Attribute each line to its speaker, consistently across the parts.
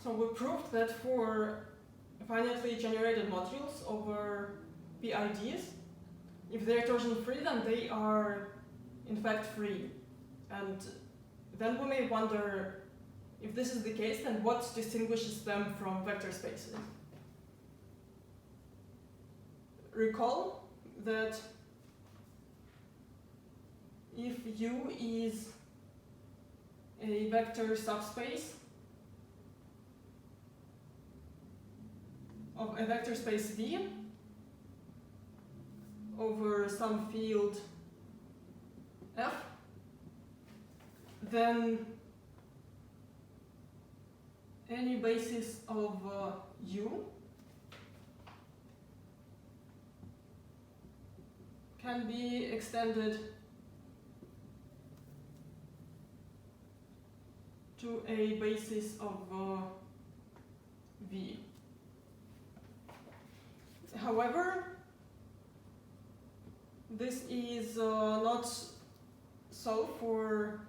Speaker 1: So we proved that for finitely generated modules over PIDs, if they're torsion-free, then they are in fact free. And then we may wonder, if this is the case, then what distinguishes them from vector spaces? Recall that if U is a vector subspace of a vector space V over some field F, then any basis of U can be extended to a basis of V. However, this is not so for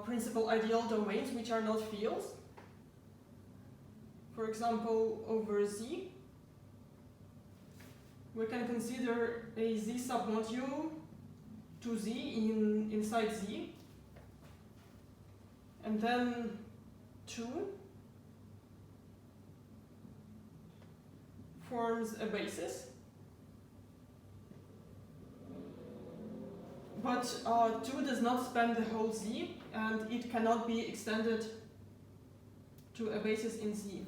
Speaker 1: principal ideal domains which are not fields. For example, over Z, we can consider a Z submodule to Z inside Z, and then 2 forms a basis. But 2 does not span the whole Z, and it cannot be extended to a basis in Z.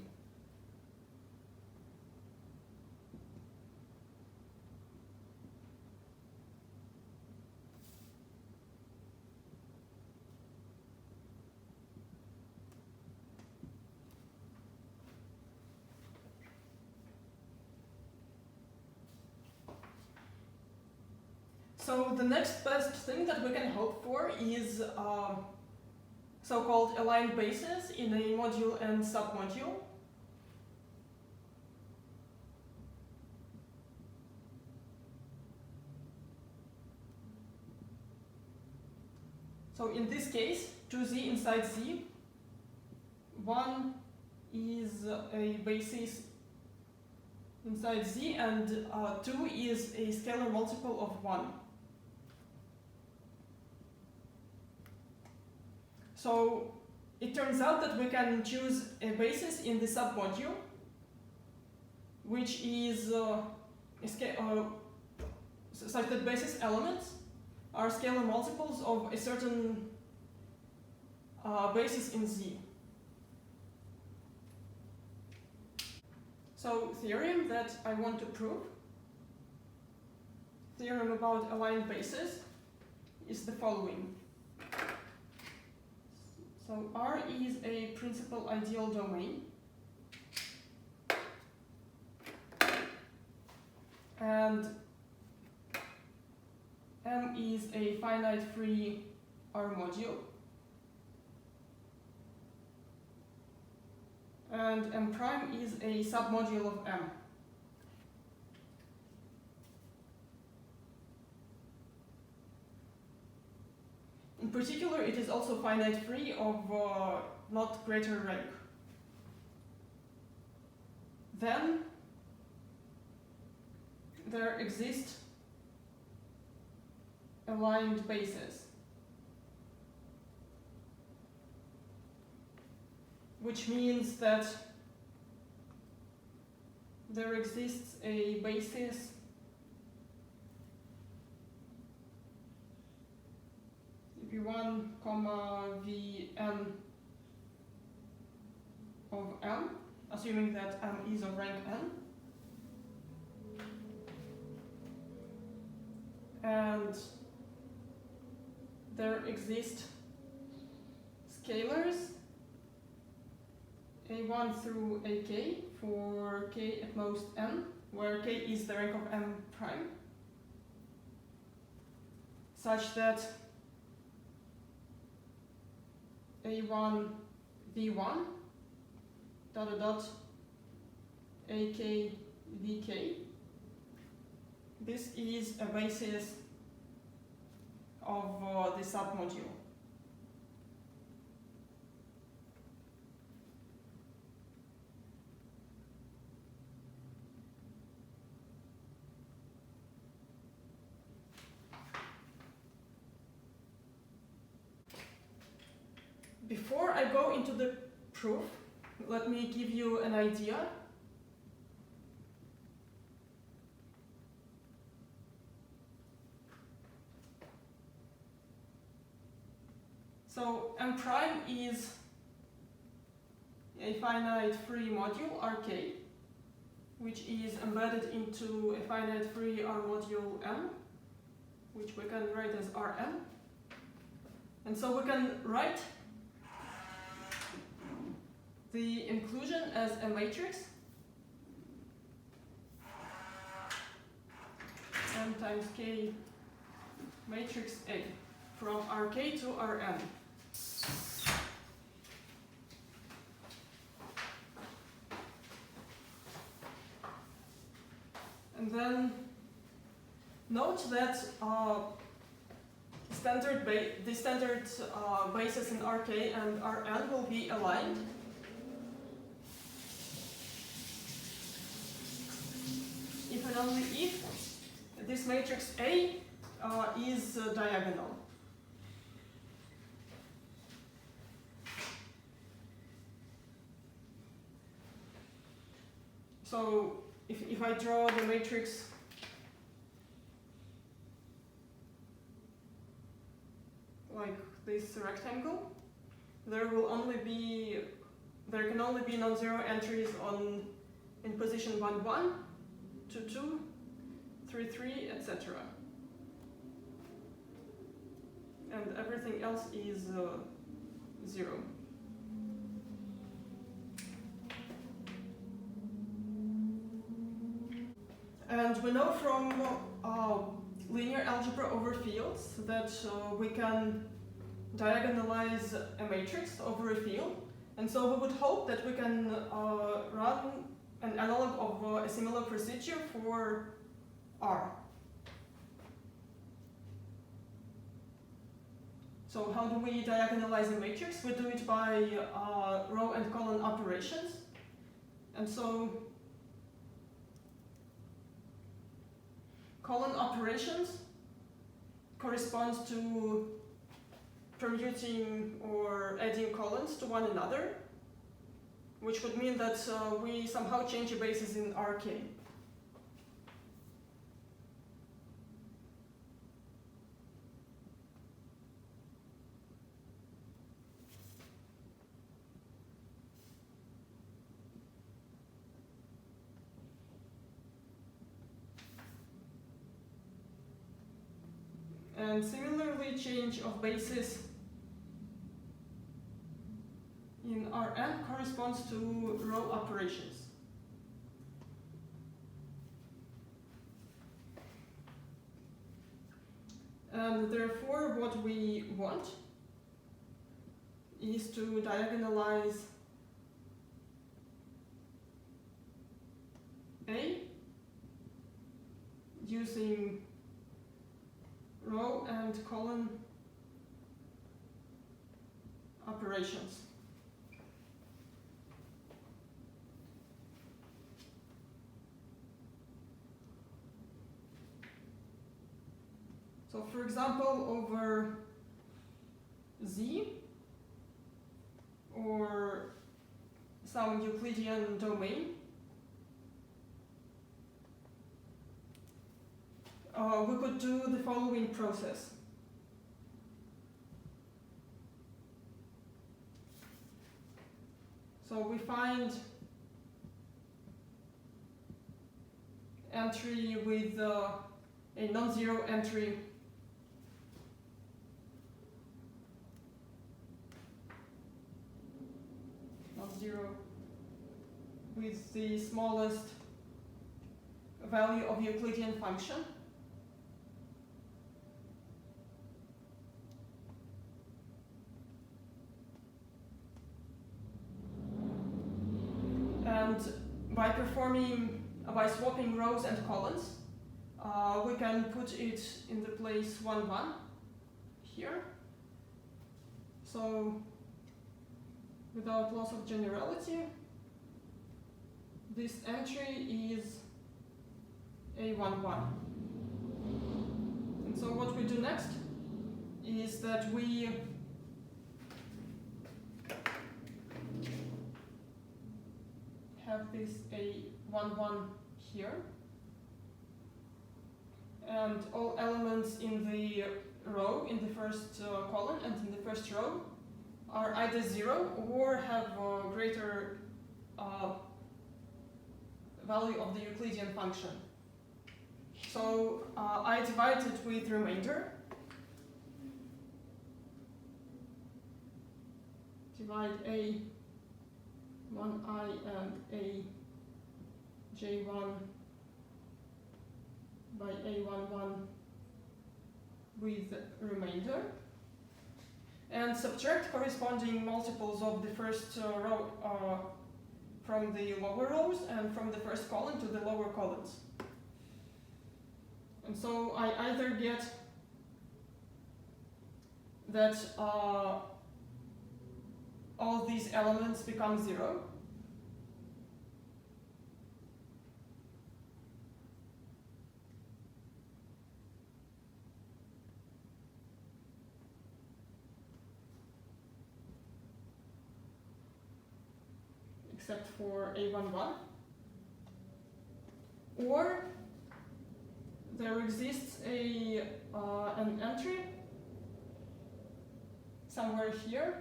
Speaker 1: So the next best thing that we can hope for is so-called aligned bases in a module and submodule. So in this case, 2Z inside Z, 1 is a basis inside Z, and 2 is a scalar multiple of 1. So it turns out that we can choose a basis in the submodule, which is such that basis elements are scalar multiples of a certain basis in Z. So theorem that I want to prove, theorem about aligned bases, is the following. So R is a principal ideal domain, and M is a finite free R module, and M prime is a submodule of M. In particular, it is also finite free of not greater rank. Then there exist aligned bases, which means that there exists a basis V1, Vn of M, assuming that M is of rank n. And there exist scalars A1 through AK for k at most n, where k is the rank of M prime, such that A1 V1 ... AK VK. This is a basis of the submodule. before I go into the proof, let me give you an idea. So M prime is a finite free module Rk, which is embedded into a finite free R module M, which we can write as Rm. And so we can write the inclusion as a matrix M times K matrix A from Rk to Rm. And then note that the standard bases in Rk and Rn will be aligned. If and only if this matrix A is diagonal. So if I draw the matrix like this rectangle, there can only be non-zero entries in position 1, 1, 2, 2, 3, 3, etc. And everything else is 0. And we know from linear algebra over fields that we can diagonalize a matrix over a field. And so we would hope that we can run an analog of a similar procedure for R. So how do we diagonalize a matrix? We do it by row and column operations. And so column operations corresponds to permuting or adding columns to one another, which would mean that we somehow change a basis in Rk. And similarly, change of basis in Rn corresponds to row operations. And therefore, what we want is to diagonalize A using row and column operations. So for example, over Z or some Euclidean domain, we could do the following process. So we find entry with a non-zero entry with the smallest value of Euclidean function. And by swapping rows and columns, we can put it in the place 1, 1 here. So without loss of generality, this entry is A1, 1. And so what we do next is that we have this A11 here, and all elements in the row, in the first column and in the first row, are either 0 or have a greater value of the Euclidean function. So I divide it with remainder. Divide A1i and AJ1 by A11 with remainder, and subtract corresponding multiples of the first row from the lower rows and from the first column to the lower columns. And so I either get that all these elements become 0, except for A11, or there exists an entry somewhere here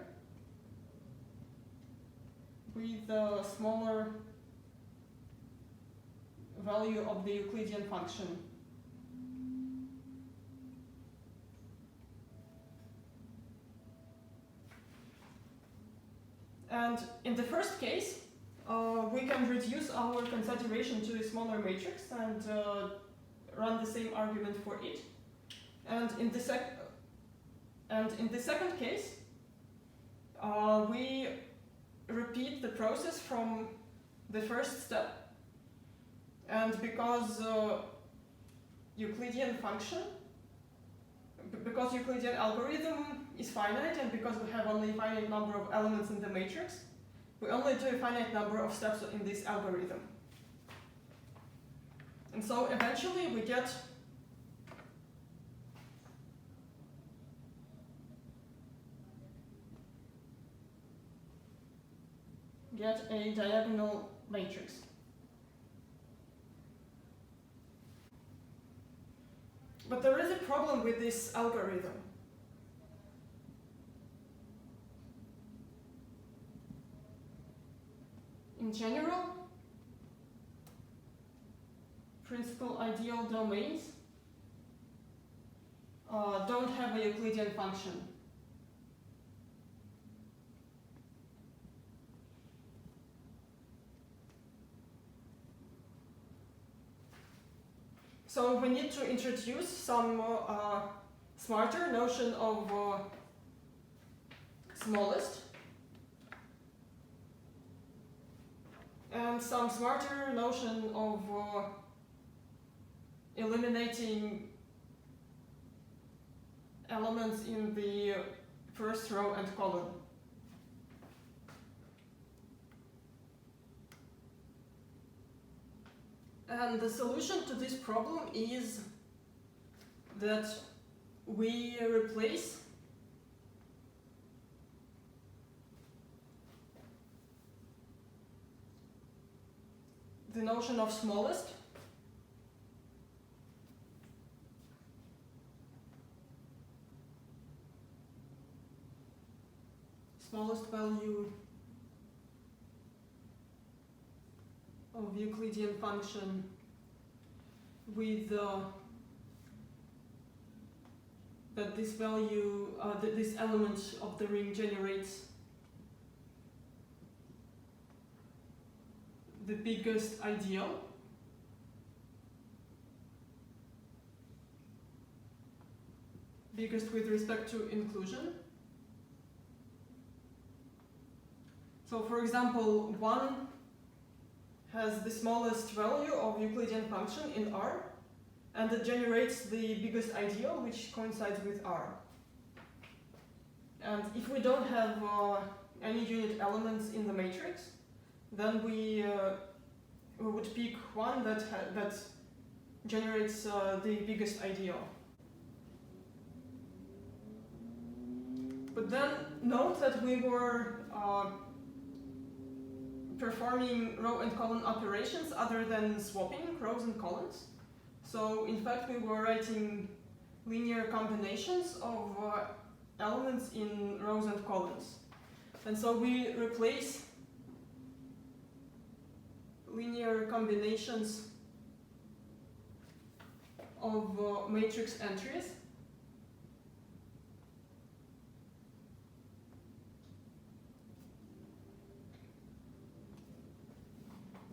Speaker 1: with a smaller value of the Euclidean function. And in the first case, we can reduce our consideration to a smaller matrix and run the same argument for it. And in the second case, we repeat the process from the first step. And because Euclidean algorithm is finite, and because we have only a finite number of elements in the matrix, we only do a finite number of steps in this algorithm. And so eventually we get a diagonal matrix. But there is a problem with this algorithm. In general, principal ideal domains don't have a Euclidean function. So we need to introduce some smarter notion of smallest, and some smarter notion of eliminating elements in the first row and column. And the solution to this problem is that we replace the notion of smallest value of Euclidean function with that this value, that this element of the ring generates the biggest ideal. Biggest with respect to inclusion. So for example, 1 has the smallest value of Euclidean function in R, and it generates the biggest ideal, which coincides with R. And if we don't have any unit elements in the matrix, then we would pick one that generates the biggest ideal. But then note that we were performing row and column operations other than swapping rows and columns. So in fact we were writing linear combinations of elements in rows and columns. And so we replace linear combinations of matrix entries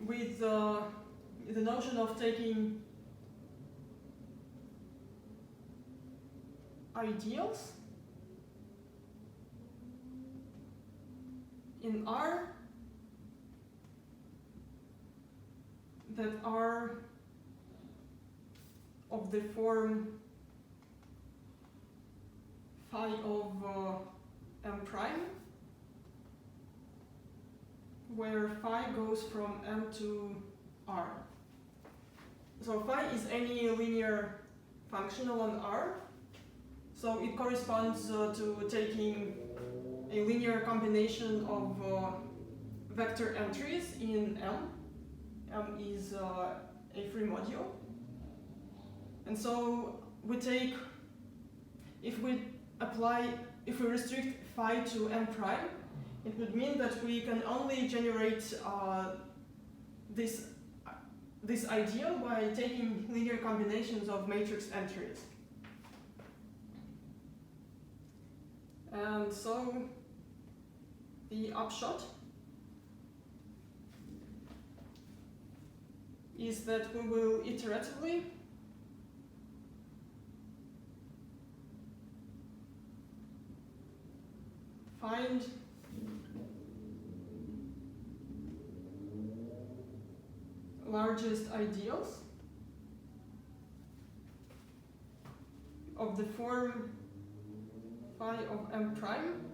Speaker 1: with the notion of taking ideals in R that are of the form phi of M prime, where phi goes from M to R. So phi is any linear functional on R, so it corresponds to taking a linear combination of vector entries in M. M is a free module. And so we take, if we restrict phi to M prime, it would mean that we can only generate this ideal by taking linear combinations of matrix entries. And so the upshot is that we will iteratively find largest ideals of the form phi of M prime,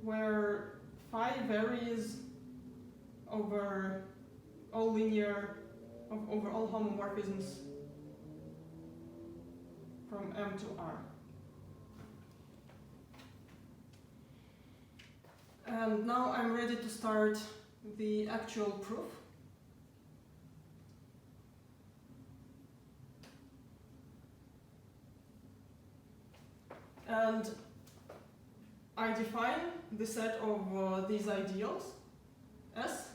Speaker 1: where phi varies over all over all homomorphisms from M to R. And now I'm ready to start the actual proof. And I define the set of these ideals S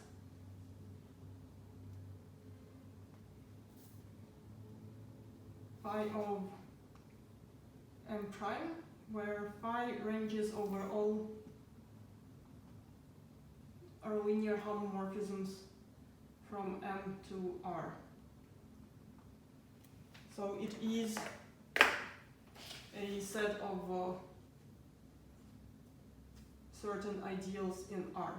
Speaker 1: phi of M prime, where phi ranges over all our linear homomorphisms from M to R. So it is a set of certain ideals in R.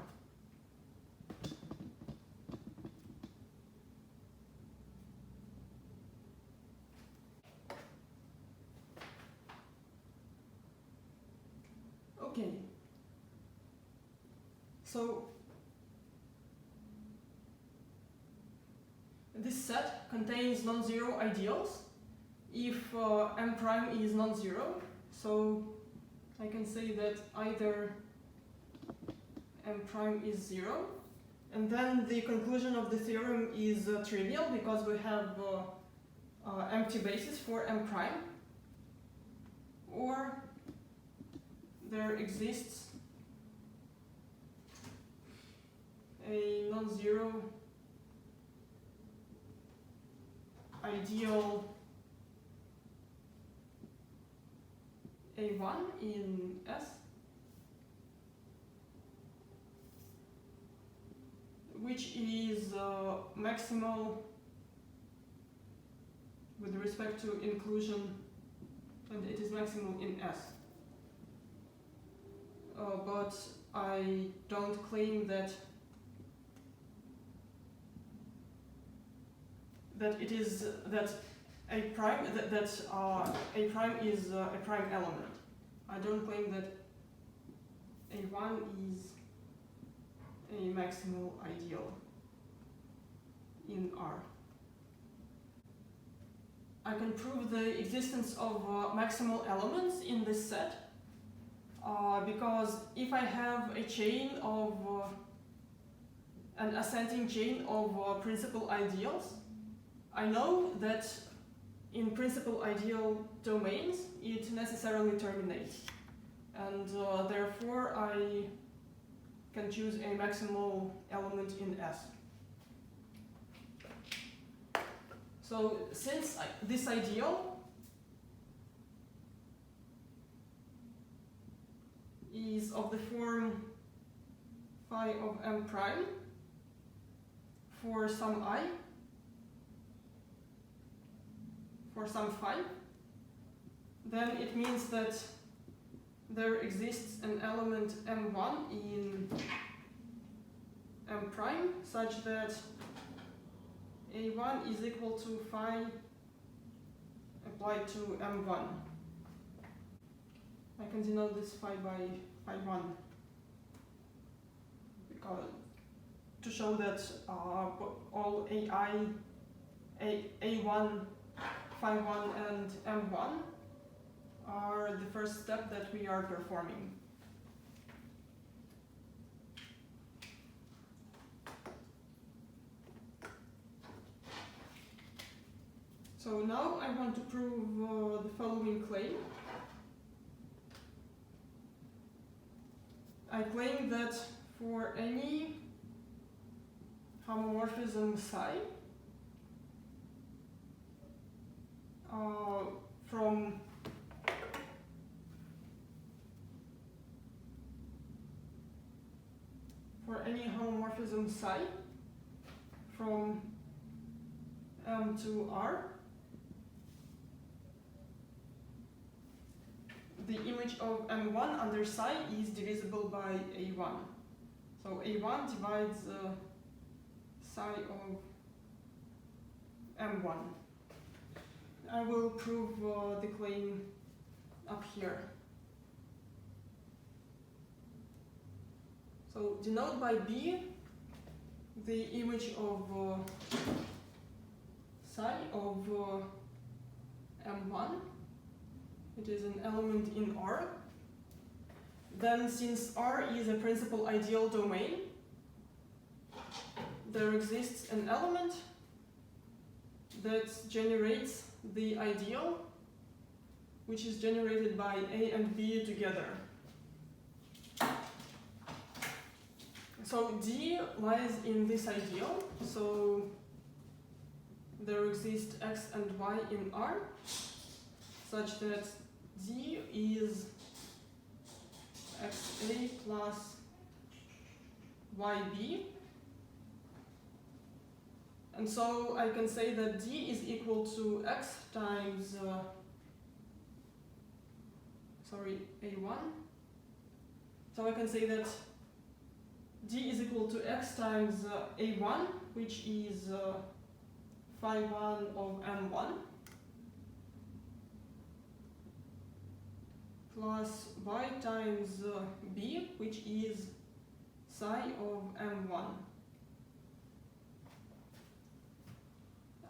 Speaker 1: Okay. So this set contains non-zero ideals if M prime is non-zero. So I can say that either M prime is 0, and then the conclusion of the theorem is trivial because we have empty basis for M prime, or there exists a non-zero ideal A1 in S, which is maximal with respect to inclusion, and it is maximal in S. But I don't claim that it is that A prime A prime is a prime element. I don't claim that A1 is a maximal ideal in R. I can prove the existence of maximal elements in this set because if I have a chain of an ascending chain of principal ideals, I know that in principal ideal domains it necessarily terminates, and therefore I can choose a maximal element in S. So since this ideal is of the form phi of m prime for some I, for some phi, then it means that there exists an element m1 in m prime such that a1 is equal to phi applied to m1. I can denote this phi by phi1 because to show that all a1, phi1 and m1 are the first step that we are performing. So now I want to prove the following claim. I claim that for any homomorphism psi from M to R, the image of M1 under psi is divisible by A1. So A1 divides psi of M1. I will prove the claim up here. So denote by B the image of psi of M1. It is an element in R. Then, since R is a principal ideal domain, there exists an element that generates the ideal, which is generated by A and B together. So D lies in this ideal, so there exist X and Y in R, such that D is XA plus YB. And so I can say that D is equal to X times, A1. So I can say that D is equal to X times A1, which is phi1 of M1, plus Y times B, which is psi of M1.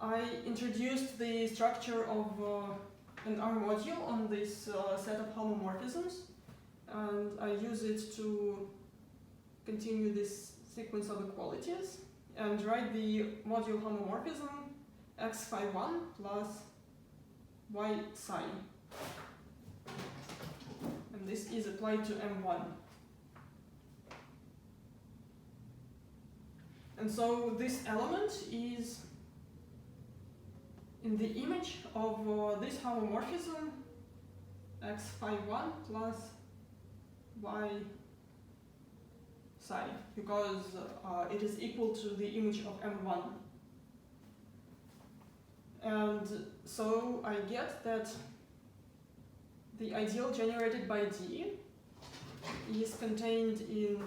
Speaker 1: I introduced the structure of an R module on this set of homomorphisms, and I use it to continue this sequence of equalities and write the module homomorphism x phi1 plus y psi. And this is applied to M1. And so this element is in the image of this homomorphism x phi1 plus y psi, because it is equal to the image of M1. And so I get that the ideal generated by D is contained in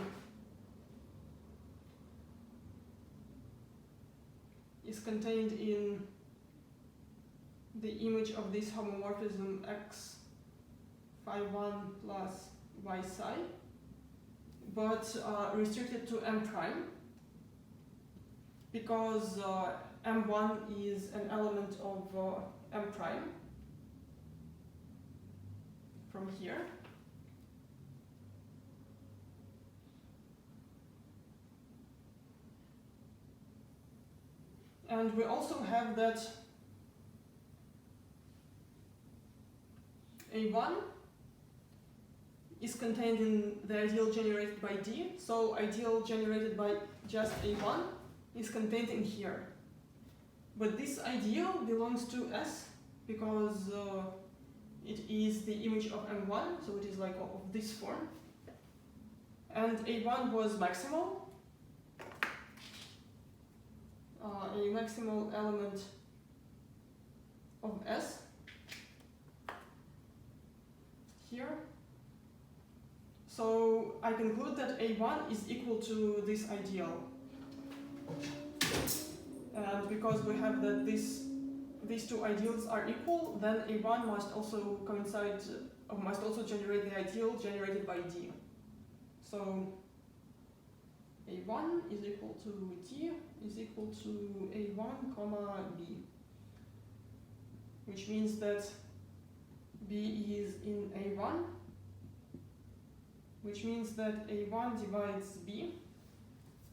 Speaker 1: the image of this homomorphism x phi1 plus y psi, but restricted to M prime, because M1 is an element of M prime from here. And we also have that A1 is contained in the ideal generated by D, so ideal generated by just A1 is contained in here. But this ideal belongs to S because it is the image of M1, so it is like of this form. And A1 was maximal, a maximal element of S here. So I conclude that A1 is equal to this ideal. And because we have that these two ideals are equal, then A1 must also coincide, must also generate the ideal generated by D. So A1 is equal to D is equal to A1 comma B, which means that B is in A1, which means that A1 divides B,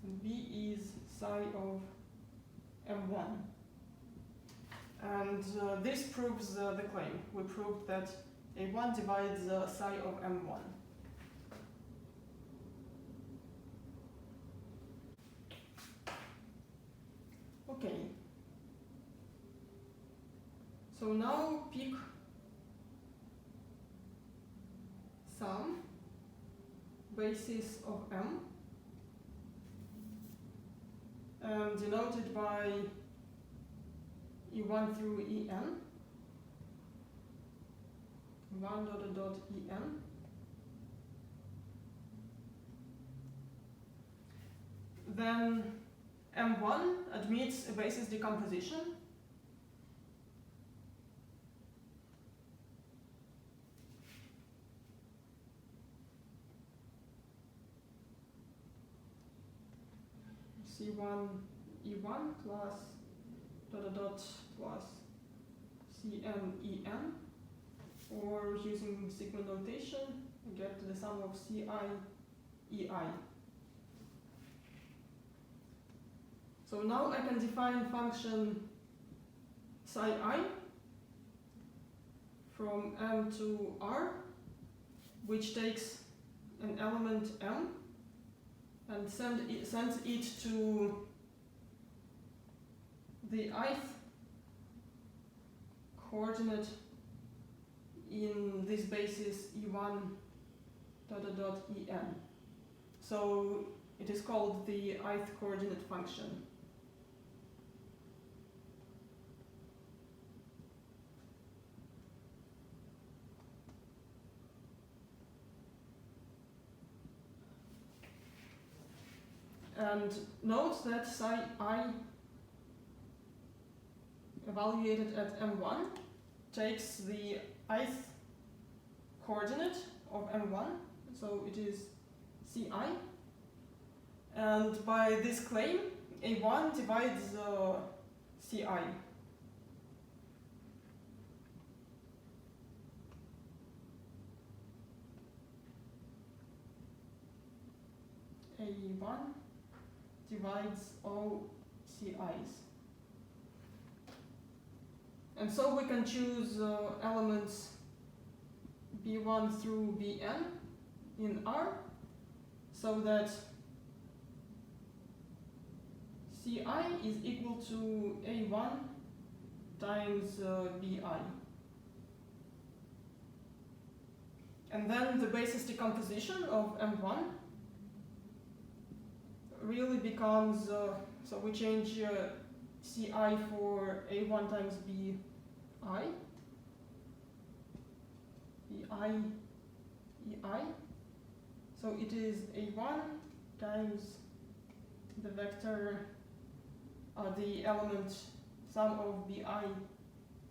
Speaker 1: and B is psi of M1. And this proves the claim. We proved that A1 divides psi of M1. Okay. So now pick some basis of M and denoted by E1 through En, 1 dot dot En. Then M1 admits a basis decomposition. C1 E1 plus dot dot plus Cn En, or using sigma notation, we get the sum of Ci Ei. So now I can define function psi I from M to R, which takes an element M and sends it to the ith coordinate in this basis E1 dot dot En. So it is called the ith coordinate function. And note that psi I evaluated at M1 takes the ith coordinate of M1, so it is Ci. And by this claim, A1 divides Ci. A1 divides all Ci's. And so we can choose elements B1 through Bn in R, so that Ci is equal to A1 times Bi. And then the basis decomposition of M1 really becomes, so we change Ci for A1 times Bi, Ei. So it is A1 times the vector, the element sum of Bi,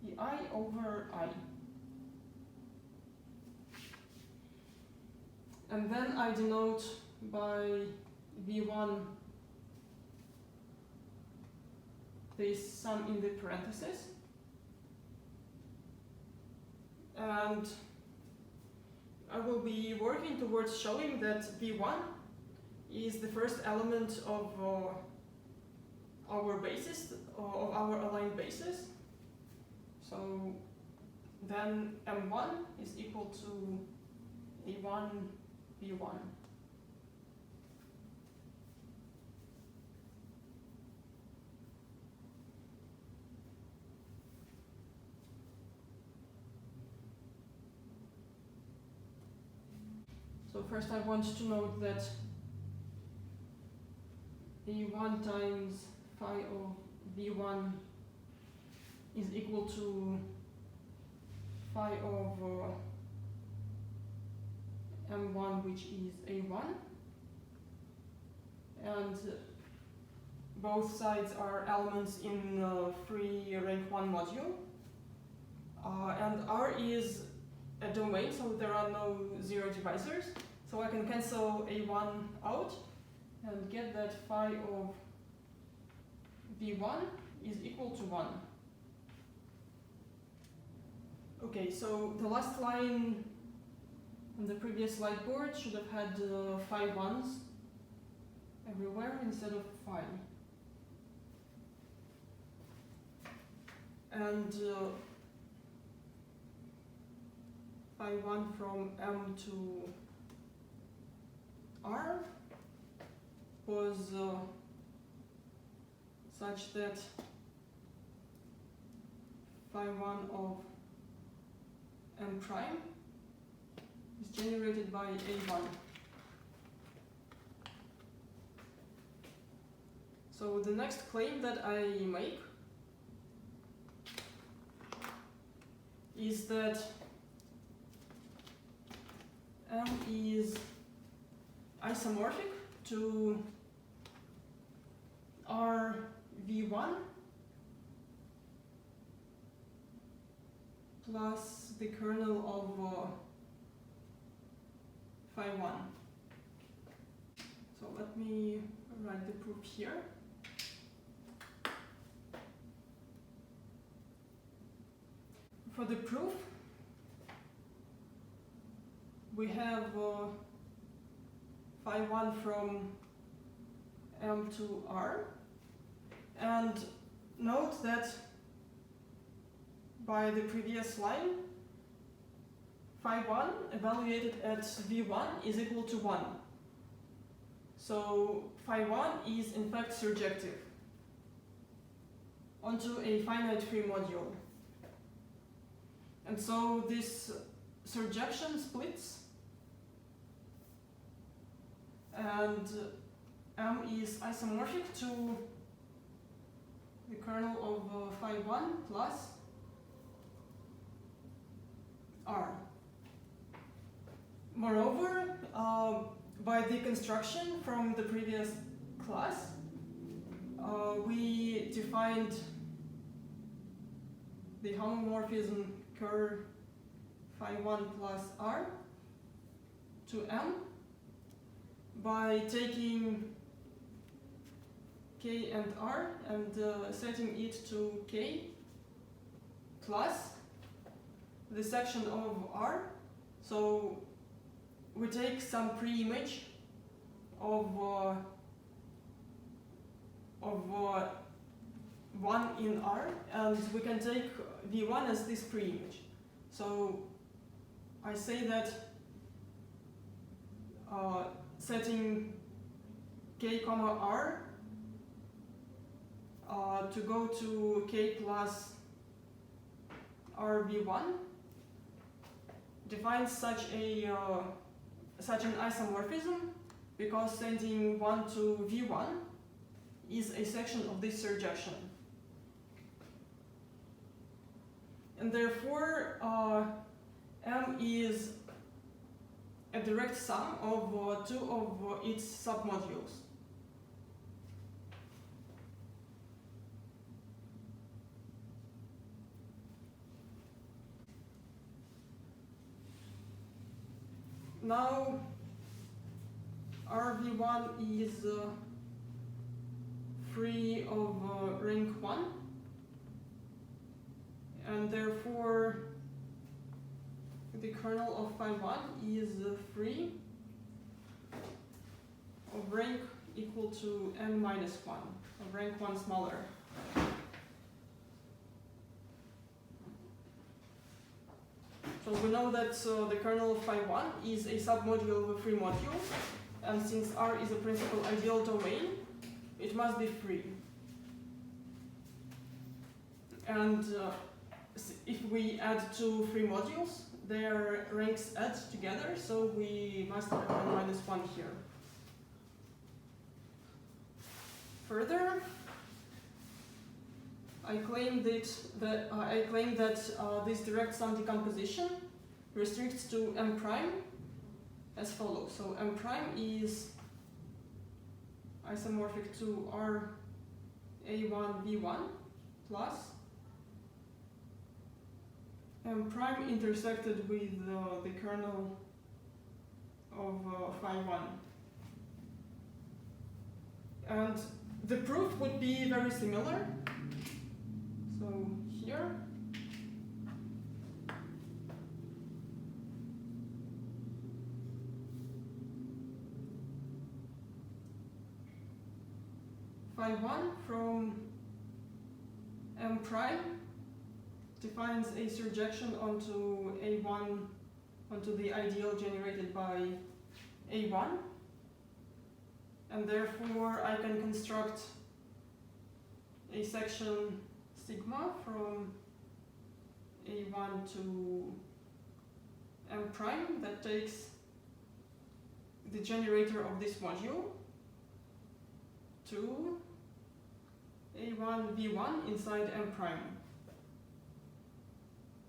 Speaker 1: Ei over I. And then I denote by V1 this sum in the parentheses. And I will be working towards showing that V1 is the first element of our basis of our aligned basis. So then M1 is equal to A1, B1. So first I want to note that A1 times phi of V1 is equal to phi of M1, which is A1, and both sides are elements in free rank 1 module, and R is a domain, so there are no zero divisors, so I can cancel A1 out and get that phi of V1 is equal to 1. Okay, so the last line on the previous slide board should have had phi 1s everywhere instead of phi. And phi 1 from M to R was such that phi 1 of M prime is generated by A1. So the next claim that I make is that M is isomorphic to R V1 plus the kernel of phi 1. So let me write the proof here. For the proof, we have phi 1 from M to R, and note that by the previous line, phi 1 evaluated at V1 is equal to 1. So phi 1 is in fact surjective onto a finite free module. And so this surjection splits, and M is isomorphic to the kernel of phi 1 plus R. Moreover, by deconstruction from the previous class, we defined the homomorphism ker phi 1 plus R to M by taking K and R and setting it to K plus the section of R. So we take some pre-image of 1 in R, and we can take V1 as this pre-image. So I say that setting K comma R to go to K plus RV1 defines such an isomorphism because sending 1 to V1 is a section of this surjection. And therefore, M is a direct sum of two of its submodules. Now, RV1 is free of rank 1, and therefore the kernel of phi 1 is free of rank equal to n minus 1, of rank 1 smaller. So we know that the kernel of phi1 is a submodule of a free module, and since R is a principal ideal domain, it must be free. And if we add two free modules, their ranks add together, so we must have n minus 1 here. Further, I claim that this direct sum decomposition restricts to M prime as follows. So M prime is isomorphic to R A1 B1 plus M prime intersected with the kernel of phi1. And the proof would be very similar. So here, phi1 from M prime defines a surjection onto A1, onto the ideal generated by A1. And therefore I can construct a section sigma from A1 to M prime that takes the generator of this module to A1 V1 inside M prime.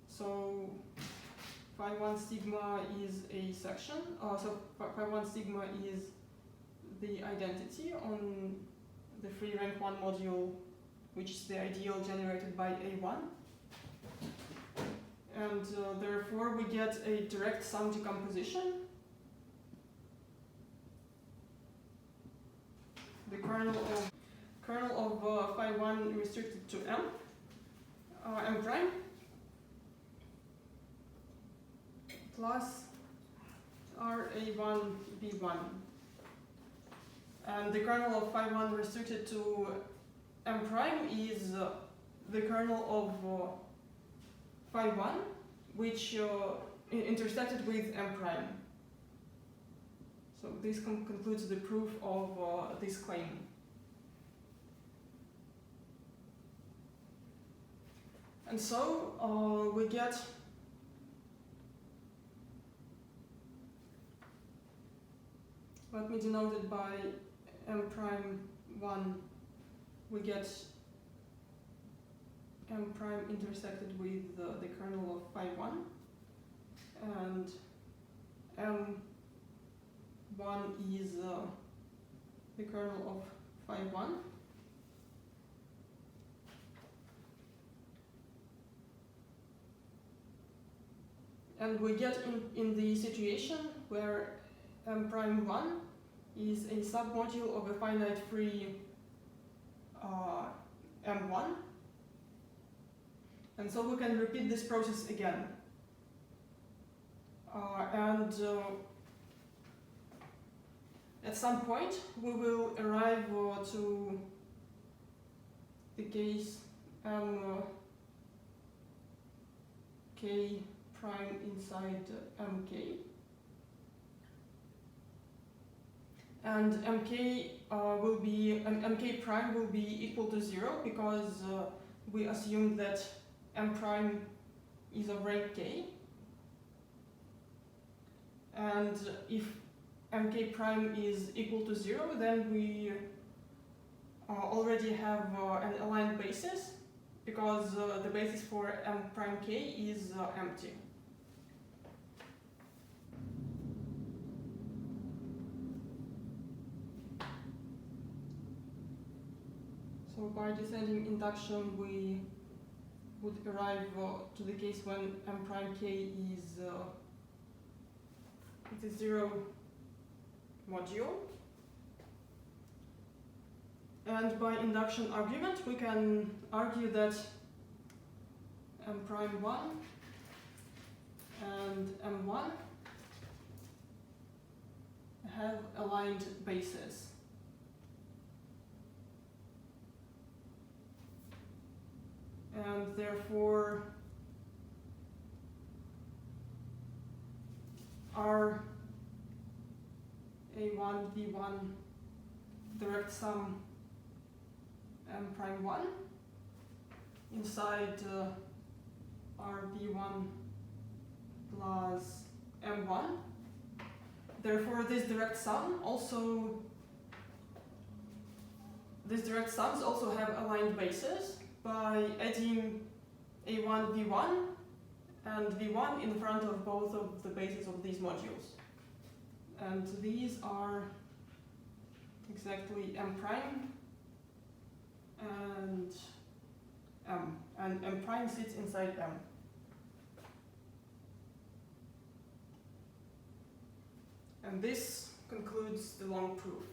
Speaker 1: So phi1 sigma is a section, so phi1 sigma is the identity on the free rank 1 module, which is the ideal generated by A1. And therefore we get a direct sum decomposition. The kernel of phi1 restricted to M prime, plus RA1 B1. And the kernel of phi1 restricted to M prime is the kernel of phi1, which intersected with M prime. So this concludes the proof of this claim. And so we get let me denote it by M prime 1. We get M prime intersected with the kernel of phi1, and M1 is the kernel of phi1. And we get in the situation where M prime 1 is a submodule of a finite free M1. And so we can repeat this process again. At some point we will arrive to the case K prime inside Mk. And Mk prime will be equal to 0 because we assume that M prime is of rank K. And if Mk prime is equal to 0, then we already have an aligned basis because the basis for M prime K is empty. So by descending induction, we would arrive to the case when M prime K is the 0 module. And by induction argument, we can argue that M prime 1 and M1 have aligned bases. and therefore R A1 B1 direct sum M prime 1 inside RB1 plus M1. Therefore, these direct sums also have aligned bases by adding A1 V1 and V1 in front of both of the bases of these modules. And these are exactly M prime and M. And M prime sits inside M. And this concludes the long proof.